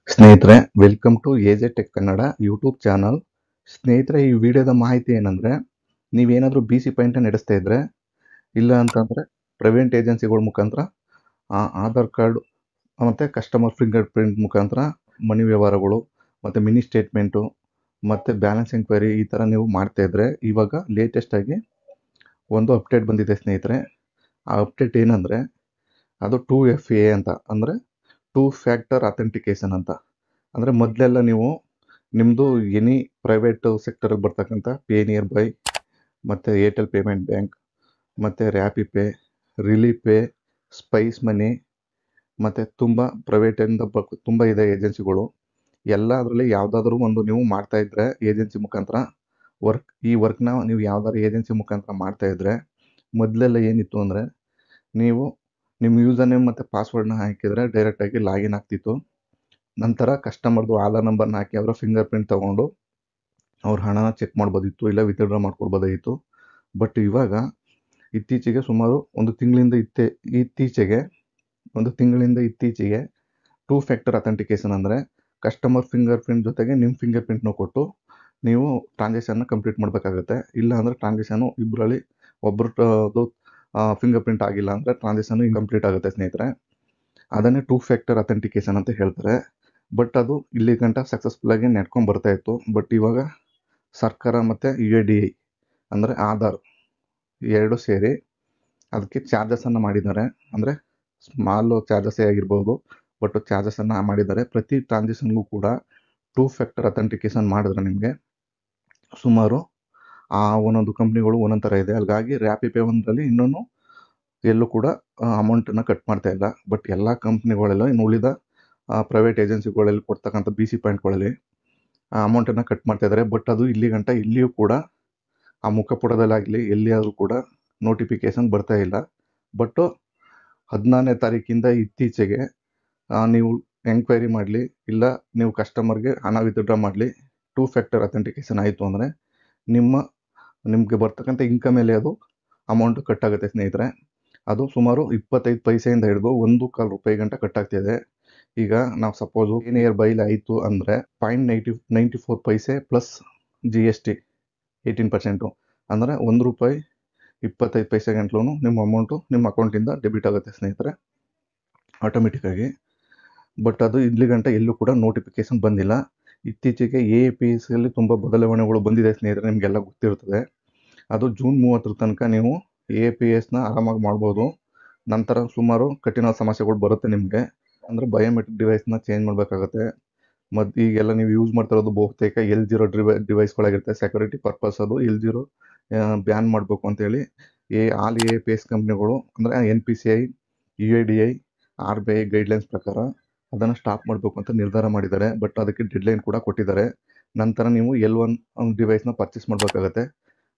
ಸ್ನೇಹಿತರೆ, welcome to AJ tech Kannada YouTube channel. ಸ್ನೇಹಿತರೆ, ಈ ವಿಡಿಯೋದ ಮಾಹಿತಿ ಏನಂದರೆ, ನೀವೇನಾದರೂ ಬಿ ಸಿ ಪಾಯಿಂಟ್ ನಡೆಸ್ತಾ ಇದ್ದರೆ, ಇಲ್ಲ ಅಂತಂದರೆ ಪ್ರೈವೇಟ್ ಏಜೆನ್ಸಿಗಳ ಮುಖಾಂತರ ಆಧಾರ್ ಕಾರ್ಡ್ ಮತ್ತು ಕಸ್ಟಮರ್ ಫಿಂಗರ್ ಪ್ರಿಂಟ್ ಮುಖಾಂತರ ಮನಿ ವ್ಯವಹಾರಗಳು ಮತ್ತು ಮಿನಿ ಸ್ಟೇಟ್ಮೆಂಟು ಮತ್ತು ಬ್ಯಾಲೆನ್ಸ್ ಎಂಕ್ವೈರಿ ಈ ಥರ ನೀವು ಮಾಡ್ತಾಯಿದ್ರೆ, ಇವಾಗ ಲೇಟೆಸ್ಟಾಗಿ ಒಂದು ಅಪ್ಡೇಟ್ ಬಂದಿದೆ ಸ್ನೇಹಿತರೆ. ಆ ಅಪ್ಡೇಟ್ ಏನಂದರೆ, ಅದು 2FA ಅಂತ, ಅಂದರೆ 2 ಫ್ಯಾಕ್ಟರ್ ಅಥೆಂಟಿಕೇಷನ್ ಅಂತ. ಅಂದರೆ ಮೊದಲೆಲ್ಲ ನೀವು ನಿಮ್ಮದು ಎನಿ ಪ್ರೈವೇಟ್ ಸೆಕ್ಟರಲ್ಲಿ ಬರ್ತಕ್ಕಂಥ ಪೇ ನಿಯರ್ ಬೈ ಮತ್ತು ಏರ್ಟೆಲ್ ಪೇಮೆಂಟ್ ಬ್ಯಾಂಕ್ ಮತ್ತು ರ್ಯಾಪಿಪೇ, ರಿಲೀಪೇ, ಸ್ಪೈಸ್ ಮನಿ ಮತ್ತು ತುಂಬ ಪ್ರೈವೇಟಿಂದ ತುಂಬ ಇದೆ ಏಜೆನ್ಸಿಗಳು. ಎಲ್ಲದರಲ್ಲಿ ಯಾವುದಾದ್ರೂ ಒಂದು ನೀವು ಮಾಡ್ತಾಯಿದ್ರೆ ಏಜೆನ್ಸಿ ಮುಖಾಂತರ ಈ ವರ್ಕ್ನ ನೀವು ಯಾವುದಾದ್ರು ಏಜೆನ್ಸಿ ಮುಖಾಂತರ ಮಾಡ್ತಾಯಿದ್ರೆ, ಮೊದಲೆಲ್ಲ ಏನಿತ್ತು ಅಂದರೆ, ನೀವು ನಿಮ್ಮ ಯೂಸರ್ ನೇಮ್ ಮತ್ತು ಪಾಸ್ವರ್ಡ್ನ ಹಾಕಿದರೆ ಡೈರೆಕ್ಟಾಗಿ ಲಾಗಿನ್ ಆಗ್ತಿತ್ತು. ನಂತರ ಕಸ್ಟಮರ್ದು ಆಧಾರ್ ನಂಬರ್ನ ಹಾಕಿ ಅವರ ಫಿಂಗರ್ ಪ್ರಿಂಟ್ ತೊಗೊಂಡು ಅವ್ರ ಹಣನ ಚೆಕ್ ಮಾಡ್ಬೋದಿತ್ತು, ಇಲ್ಲ ವಿತ್ಡ್ರಾ ಮಾಡ್ಕೊಡ್ಬೋದಾಗಿತ್ತು. ಬಟ್ ಇವಾಗ ಇತ್ತೀಚೆಗೆ ಸುಮಾರು ಒಂದು ತಿಂಗಳಿಂದ ಇತ್ತೀಚೆಗೆ 2 ಫ್ಯಾಕ್ಟರ್ ಅಥೆಂಟಿಕೇಷನ್ ಅಂದರೆ ಕಸ್ಟಮರ್ ಫಿಂಗರ್ ಪ್ರಿಂಟ್ ಜೊತೆಗೆ ನಿಮ್ಮ ಫಿಂಗರ್ ಪ್ರಿಂಟ್ನ ಕೊಟ್ಟು ನೀವು ಟ್ರಾನ್ಸಾಕ್ಷನ್ನ ಕಂಪ್ಲೀಟ್ ಮಾಡಬೇಕಾಗುತ್ತೆ. ಇಲ್ಲ ಅಂದರೆ ಟ್ರಾನ್ಸಾಕ್ಷನು ಇಬ್ಬರಲ್ಲಿ ಒಬ್ಬರದ್ದು ಫಿಂಗರ್ ಪ್ರಿಂಟ್ ಆಗಿಲ್ಲ ಅಂದರೆ ಟ್ರಾನ್ಸಾಕ್ಷನು ಇನ್ಕಂಪ್ಲೀಟ್ ಆಗುತ್ತೆ ಸ್ನೇಹಿತರೆ. ಅದನ್ನೇ 2 ಫ್ಯಾಕ್ಟರ್ ಅಥೆಂಟಿಕೇಷನ್ ಅಂತ ಹೇಳ್ತಾರೆ. ಬಟ್ ಅದು ಇಲ್ಲಿ ಗಂಟ ಸಕ್ಸಸ್ಫುಲ್ಲಾಗಿ ನಡ್ಕೊಂಡು ಬರ್ತಾಯಿತ್ತು. ಬಟ್ ಇವಾಗ ಸರ್ಕಾರ ಮತ್ತು UIDAI ಅಂದರೆ ಆಧಾರ್ ಎರಡು ಸೇರಿ ಅದಕ್ಕೆ ಚಾರ್ಜಸನ್ನು ಮಾಡಿದ್ದಾರೆ. ಅಂದರೆ ಸ್ಮಾಲ್ ಚಾರ್ಜಸ್ಸೇ ಆಗಿರ್ಬೋದು, ಬಟ್ ಚಾರ್ಜಸನ್ನು ಮಾಡಿದ್ದಾರೆ. ಪ್ರತಿ ಟ್ರಾನ್ಸಾಕ್ಷನ್ಗೂ ಕೂಡ 2 ಫ್ಯಾಕ್ಟರ್ ಅಥೆಂಟಿಕೇಷನ್ ಮಾಡಿದ್ರೆ ನಿಮಗೆ ಸುಮಾರು ಒಂದೊಂದು ಕಂಪ್ನಿಗಳು ಒಂದೊಂದು ಥರ ಇದೆ. ಹಾಗಾಗಿ ರ್ಯಾಪಿಪೇ ಒಂದರಲ್ಲಿ ಇನ್ನೊಂದು ಎಲ್ಲೂ ಕೂಡ ಅಮೌಂಟನ್ನು ಕಟ್ ಮಾಡ್ತಾ ಇಲ್ಲ. ಬಟ್ ಎಲ್ಲ ಕಂಪ್ನಿಗಳೆಲ್ಲ ಇನ್ನು ಉಳಿದ ಪ್ರೈವೇಟ್ ಏಜೆನ್ಸಿಗಳಲ್ಲಿ ಕೊಡ್ತಕ್ಕಂಥ BC ಪಾಯಿಂಟ್ಗಳಲ್ಲಿ ಅಮೌಂಟನ್ನು ಕಟ್ ಮಾಡ್ತಾಯಿದ್ದಾರೆ. ಬಟ್ ಅದು ಇಲ್ಲಿ ಗಂಟ ಎಲ್ಲಿಯೂ ಕೂಡ ಆ ಮುಖಪುಟದಲ್ಲಾಗಲಿ ಎಲ್ಲಿಯಾದರೂ ಕೂಡ ನೋಟಿಫಿಕೇಷನ್ ಬರ್ತಾ ಇಲ್ಲ. ಬಟ್ಟು 14ನೇ ತಾರೀಕಿಂದ ಇತ್ತೀಚೆಗೆ ನೀವು ಎಂಕ್ವೈರಿ ಮಾಡಲಿ, ಇಲ್ಲ ನೀವು ಕಸ್ಟಮರ್ಗೆ ಹಣ ವಿತ್ಡ್ರಾ ಮಾಡಲಿ, 2 ಫ್ಯಾಕ್ಟರ್ ಅಥೆಂಟಿಕೇಷನ್ ಆಯಿತು ಅಂದರೆ ನಿಮಗೆ ಬರ್ತಕ್ಕಂಥ ಇನ್ಕಮ್ ಮೇಲೆ ಅದು ಅಮೌಂಟು ಕಟ್ಟಾಗುತ್ತೆ ಸ್ನೇಹಿತರೆ. ಅದು ಸುಮಾರು 25 ಪೈಸೆಯಿಂದ ಹಿಡಿದು 1 ರೂಪಾಯಿ ಗಂಟ ಕಟ್ಟಾಗ್ತಿದೆ. ಈಗ ನಾವು ಸಪೋಸು ನಿಯರ್ ಬೈಲಿ ಆಯಿತು ಅಂದರೆ 0.94 ಪೈಸೆ ಪ್ಲಸ್ GST 18%, ಅಂದರೆ 1 ರೂಪಾಯಿ 25 ಪೈಸೆ ಗಂಟಲೂ ನಿಮ್ಮ ಅಮೌಂಟು ನಿಮ್ಮ ಅಕೌಂಟಿಂದ ಡೆಬಿಟ್ ಆಗುತ್ತೆ ಸ್ನೇಹಿತರೆ, ಆಟೋಮೆಟಿಕ್ಕಾಗಿ. ಬಟ್ ಅದು ಇಲ್ಲಿ ಗಂಟ ಎಲ್ಲೂ ಕೂಡ ನೋಟಿಫಿಕೇಷನ್ ಬಂದಿಲ್ಲ. ಇತ್ತೀಚೆಗೆ AAPSಯಲ್ಲಿ ತುಂಬ ಬದಲಾವಣೆಗಳು ಬಂದಿದೆ ಸ್ನೇಹಿತರೆ, ನಿಮಗೆಲ್ಲ ಗೊತ್ತಿರ್ತದೆ. ಅದು ಜೂನ್ 30 ತನಕ ನೀವು AAPSನ ಆರಾಮಾಗಿ ಮಾಡ್ಬೋದು. ನಂತರ ಸುಮಾರು ಕಠಿಣ ಸಮಸ್ಯೆಗಳು ಬರುತ್ತೆ ನಿಮಗೆ. ಅಂದರೆ ಬಯೋಮೆಟ್ರಿಕ್ ಡಿವೈಸ್ನ ಚೇಂಜ್ ಮಾಡಬೇಕಾಗತ್ತೆ. ಮತ್ತು ಈಗೆಲ್ಲ ನೀವು ಯೂಸ್ ಮಾಡ್ತಿರೋದು ಬಹುತೇಕ L0 ಡಿವೈಸ್ಗಳಾಗಿರುತ್ತೆ. ಸೆಕ್ಯೂರಿಟಿ ಪರ್ಪಸ್ ಅದು L0 ಬ್ಯಾನ್ ಮಾಡಬೇಕು ಅಂತೇಳಿ ಆಲ್ AAPS ಕಂಪ್ನಿಗಳು ಅಂದರೆ NPCI, UIDAI, RBI ಗೈಡ್ಲೈನ್ಸ್ ಪ್ರಕಾರ ಅದನ್ನು ಸ್ಟಾಪ್ ಮಾಡಬೇಕು ಅಂತ ನಿರ್ಧಾರ ಮಾಡಿದ್ದಾರೆ. ಬಟ್ ಅದಕ್ಕೆ ಡೆಡ್ಲೈನ್ ಕೂಡ ಕೊಟ್ಟಿದ್ದಾರೆ. ನಂತರ ನೀವು L1 ಡಿವೈಸ್ನ ಪರ್ಚೇಸ್ ಮಾಡಬೇಕಾಗತ್ತೆ.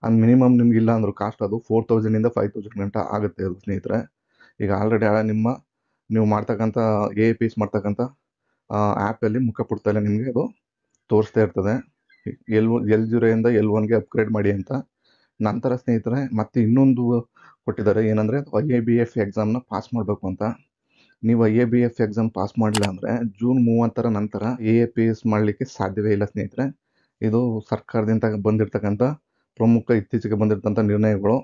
ಅದು ಮಿನಿಮಮ್ ನಿಮ್ಗೆ ಇಲ್ಲ ಅಂದರೂ ಕಾಸ್ಟ್ ಅದು 4000ಇಂದ 5000 ಗಂಟ ಆಗುತ್ತೆ ಅದು ಸ್ನೇಹಿತರೆ. ಈಗ ಆಲ್ರೆಡಿ ನೀವು ಮಾಡ್ತಕ್ಕಂಥ AAPS ಮಾಡ್ತಕ್ಕಂಥ ಆ್ಯಪಲ್ಲಿ ಮುಖಪುಟದಲ್ಲಿ ನಿಮಗೆ ಅದು ತೋರಿಸ್ತಾ ಇರ್ತದೆ, L0ಇಂದ L1ಗೆ ಅಪ್ಗ್ರೇಡ್ ಮಾಡಿ ಅಂತ. ನಂತರ ಸ್ನೇಹಿತರೆ ಮತ್ತೆ ಇನ್ನೊಂದು ಕೊಟ್ಟಿದ್ದಾರೆ, ಏನಂದರೆ IABF ಎಕ್ಸಾಮ್ನ ಪಾಸ್ ಮಾಡಬೇಕು ಅಂತ. ನೀವು IABF ಎಕ್ಸಾಮ್ ಪಾಸ್ ಮಾಡಲಿಲ್ಲ ಅಂದರೆ ಜೂನ್ 30 ನಂತರ AAPS ಮಾಡಲಿಕ್ಕೆ ಸಾಧ್ಯವೇ ಇಲ್ಲ ಸ್ನೇಹಿತರೆ. ಇದು ಸರ್ಕಾರದಿಂದ ಬಂದಿರತಕ್ಕಂಥ ಇತ್ತೀಚೆಗೆ ಬಂದಿರತಕ್ಕಂಥ ನಿರ್ಣಯಗಳು.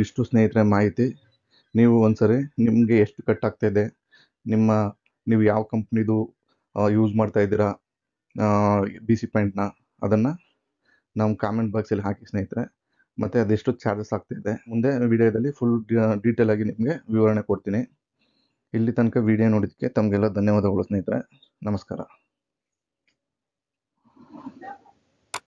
ಇಷ್ಟು ಸ್ನೇಹಿತರೆ ಮಾಹಿತಿ. ನೀವು ಒಂದ್ಸರಿ ನಿಮಗೆ ಎಷ್ಟು ಕಟ್ಟಾಗ್ತಾಯಿದೆ, ನೀವು ಯಾವ ಕಂಪ್ನಿದು ಯೂಸ್ ಮಾಡ್ತಾ ಇದ್ದೀರಾ BC ಪಾಯಿಂಟ್ನ, ಅದನ್ನು ನಮ್ಮ ಕಾಮೆಂಟ್ ಬಾಕ್ಸಲ್ಲಿ ಹಾಕಿ ಸ್ನೇಹಿತರೆ. ಮತ್ತು ಅದೆಷ್ಟು ಚಾರ್ಜಸ್ ಆಗ್ತಾಯಿದೆ ಮುಂದೆ ವಿಡಿಯೋದಲ್ಲಿ ಫುಲ್ ಡೀಟೇಲ್ ಆಗಿ ನಿಮಗೆ ವಿವರಣೆ ಕೊಡ್ತೀನಿ. ಇಲ್ಲಿ ತನಕ ವಿಡಿಯೋ ನೋಡಿದ್ದಕ್ಕೆ ತಮಗೆಲ್ಲ ಧನ್ಯವಾದಗಳು ಸ್ನೇಹಿತರೆ. ನಮಸ್ಕಾರ.